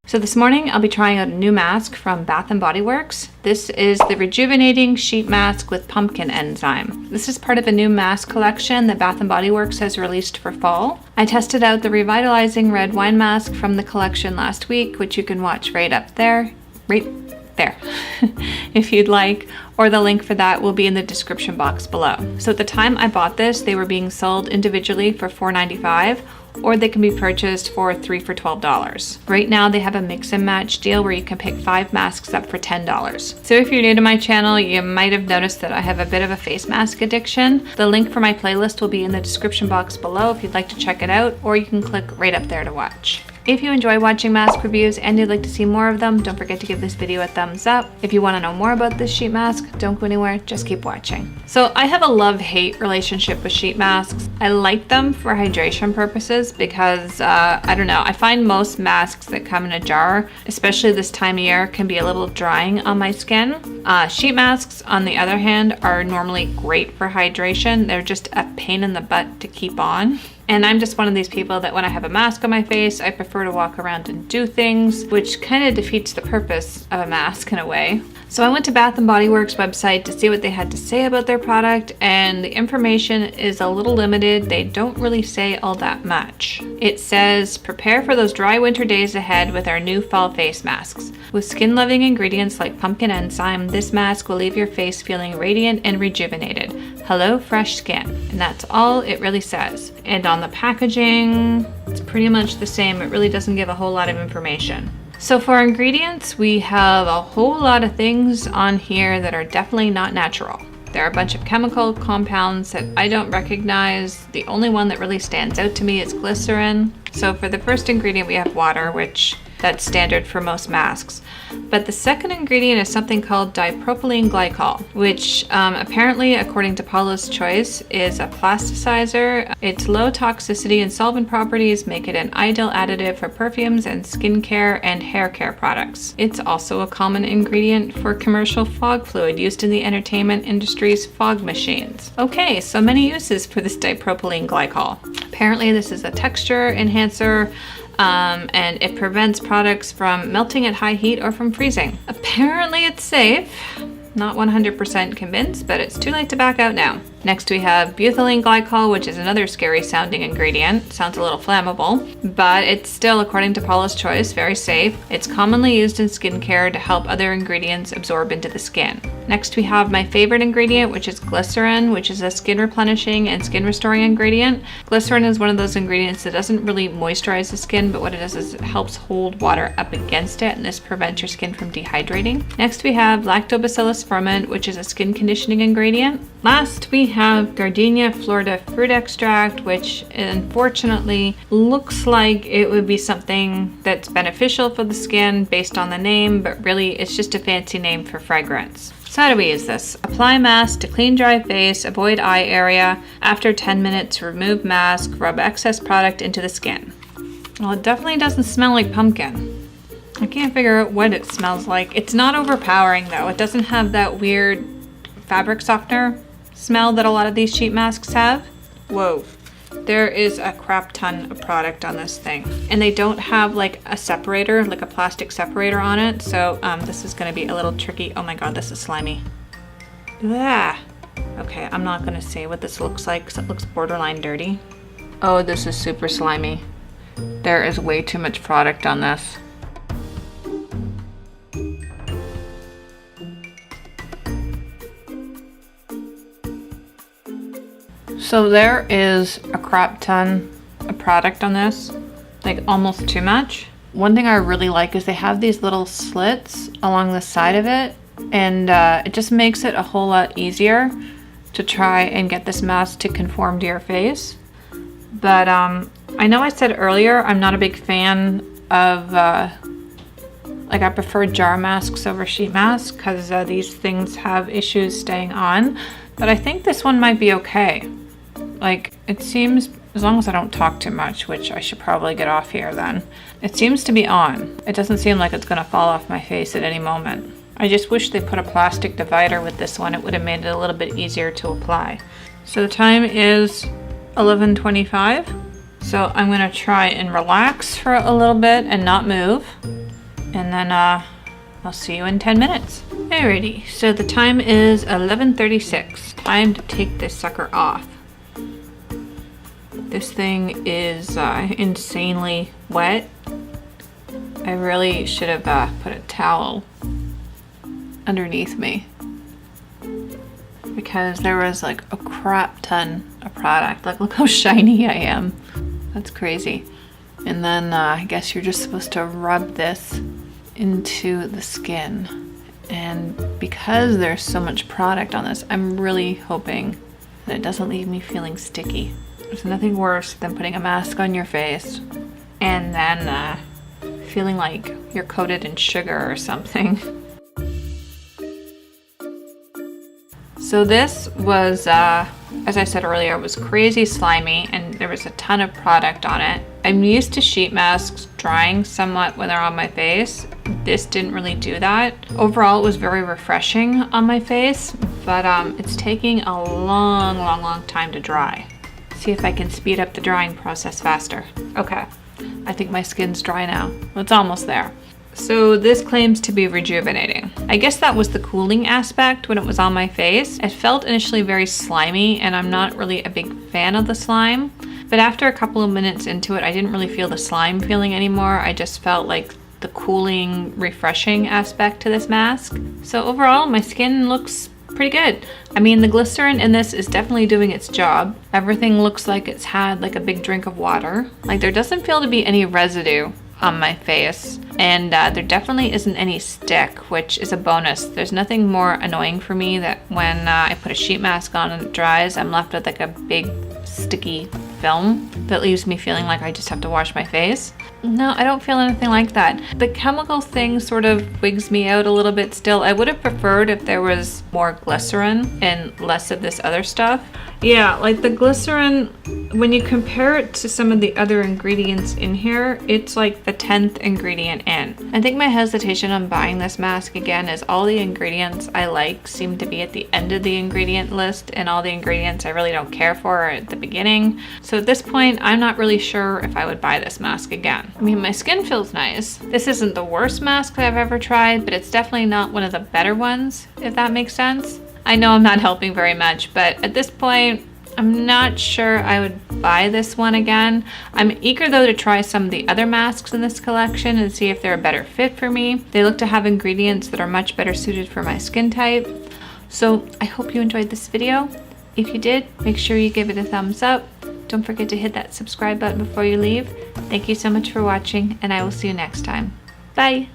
So this morning I'll be trying out a new mask from Bath & Body Works. This is the Rejuvenating Sheet Mask with Pumpkin Enzyme. This is part of a new mask collection that Bath & Body Works has released for fall. I tested out the Revitalizing Red Wine Mask from the collection last week, which you can watch right up there. Right there, if you'd like, or the link for that will be in the description box below. So at the time I bought this, they were being sold individually for $4.95, or they can be purchased for $3 for $12. Right now they have a mix and match deal where you can pick 5 masks up for $10. So if you're new to my channel, you might have noticed that I have a bit of a face mask addiction. The link for my playlist will be in the description box below if you'd like to check it out, or you can click right up there to watch. If you enjoy watching mask reviews and you'd like to see more of them, don't forget to give this video a thumbs up. If you want to know more about this sheet mask, don't go anywhere, just keep watching. So I have a love-hate relationship with sheet masks. I like them for hydration purposes because, I don't know, I find most masks that come in a jar, especially this time of year, can be a little drying on my skin. Sheet masks, on the other hand, are normally great for hydration. They're just a pain in the butt to keep on. And I'm just one of these people that when I have a mask on my face, I prefer to walk around and do things, which kind of defeats the purpose of a mask in a way. So I went to Bath & Body Works website to see what they had to say about their product, and the information is a little limited. They don't really say all that much. It says, prepare for those dry winter days ahead with our new fall face masks. With skin-loving ingredients like pumpkin enzyme, this mask will leave your face feeling radiant and rejuvenated. Hello, fresh skin. And that's all it really says. And on the packaging, it's pretty much the same. It really doesn't give a whole lot of information. So for ingredients, we have a whole lot of things on here that are definitely not natural. There are a bunch of chemical compounds that I don't recognize. The only one that really stands out to me is glycerin. So for the first ingredient, we have water, which that's standard for most masks. But the second ingredient is something called dipropylene glycol, which apparently, according to Paula's Choice, is a plasticizer. Its low toxicity and solvent properties make it an ideal additive for perfumes and skincare and hair care products. It's also a common ingredient for commercial fog fluid used in the entertainment industry's fog machines. Okay, so many uses for this dipropylene glycol. Apparently this is a texture enhancer, and it prevents products from melting at high heat or from freezing. Apparently it's safe. Not 100% convinced, but it's too late to back out now. Next we have butylene glycol, which is another scary sounding ingredient. Sounds a little flammable, but it's still, according to Paula's Choice, very safe. It's commonly used in skincare to help other ingredients absorb into the skin. Next we have my favorite ingredient, which is glycerin, which is a skin replenishing and skin restoring ingredient. Glycerin is one of those ingredients that doesn't really moisturize the skin, but what it does is it helps hold water up against it, and this prevents your skin from dehydrating. Next we have lactobacillus ferment, which is a skin conditioning ingredient. Last we have Gardenia Florida fruit extract, which unfortunately looks like it would be something that's beneficial for the skin based on the name, but really it's just a fancy name for fragrance. So how do we use this? Apply mask to clean dry face, avoid eye area. After 10 minutes, remove mask, rub excess product into the skin. Well, it definitely doesn't smell like pumpkin. I can't figure out what it smells like. It's not overpowering though. It doesn't have that weird fabric softener smell that a lot of these sheet masks have. Whoa, there is a crap ton of product on this thing. And they don't have like a separator, like a plastic separator on it. So this is gonna be a little tricky. Oh my God, this is slimy. Ah. Okay, I'm not gonna say what this looks like because it looks borderline dirty. Oh, this is super slimy. There is way too much product on this. So there is a crap ton of product on this, like almost too much. One thing I really like is they have these little slits along the side of it, and it just makes it a whole lot easier to try and get this mask to conform to your face. But I know I said earlier I'm not a big fan of, like I prefer jar masks over sheet masks because these things have issues staying on, but I think this one might be okay. Like, it seems, as long as I don't talk too much, which I should probably get off here then, it seems to be on. It doesn't seem like it's gonna fall off my face at any moment. I just wish they put a plastic divider with this one. It would have made it a little bit easier to apply. So the time is 11:25. So I'm gonna try and relax for a little bit and not move. and then I'll see you in 10 minutes. Alrighty, so the time is 11:36. Time to take this sucker off. This thing is insanely wet. I really should have put a towel underneath me because there was like a crap ton of product. Like, look how shiny I am. That's crazy. And then I guess you're just supposed to rub this into the skin. And because there's so much product on this, I'm really hoping that it doesn't leave me feeling sticky. There's nothing worse than putting a mask on your face and then feeling like you're coated in sugar or something. So this was, as I said earlier, was crazy slimy and there was a ton of product on it. I'm used to sheet masks drying somewhat when they're on my face. This didn't really do that. Overall, it was very refreshing on my face, but it's taking a long time to dry. See if I can speed up the drying process faster. Okay, I think my skin's dry now. It's almost there. So this claims to be rejuvenating. I guess that was the cooling aspect when it was on my face. It felt initially very slimy and I'm not really a big fan of the slime. But after a couple of minutes into it, I didn't really feel the slime feeling anymore. I just felt like the cooling, refreshing aspect to this mask. So overall, my skin looks pretty good. I mean, the glycerin in this is definitely doing its job. Everything looks like it's had like a big drink of water. Like, there doesn't feel to be any residue on my face, and there definitely isn't any stick, which is a bonus. There's nothing more annoying for me that when I put a sheet mask on and it dries, I'm left with like a big sticky film that leaves me feeling like I just have to wash my face. No, I don't feel anything like that. The chemical thing sort of wigs me out a little bit still. I would have preferred if there was more glycerin and less of this other stuff. Yeah, like the glycerin, when you compare it to some of the other ingredients in here, it's like the 10th ingredient in. I think my hesitation on buying this mask again is all the ingredients I like seem to be at the end of the ingredient list, and all the ingredients I really don't care for are at the beginning. So at this point, I'm not really sure if I would buy this mask again. I mean, my skin feels nice. This isn't the worst mask that I've ever tried, but it's definitely not one of the better ones, if that makes sense. I know I'm not helping very much, but at this point, I'm not sure I would buy this one again. I'm eager though to try some of the other masks in this collection and see if they're a better fit for me. They look to have ingredients that are much better suited for my skin type. So I hope you enjoyed this video. If you did, make sure you give it a thumbs up. Don't forget to hit that subscribe button before you leave. Thank you so much for watching, and I will see you next time. Bye!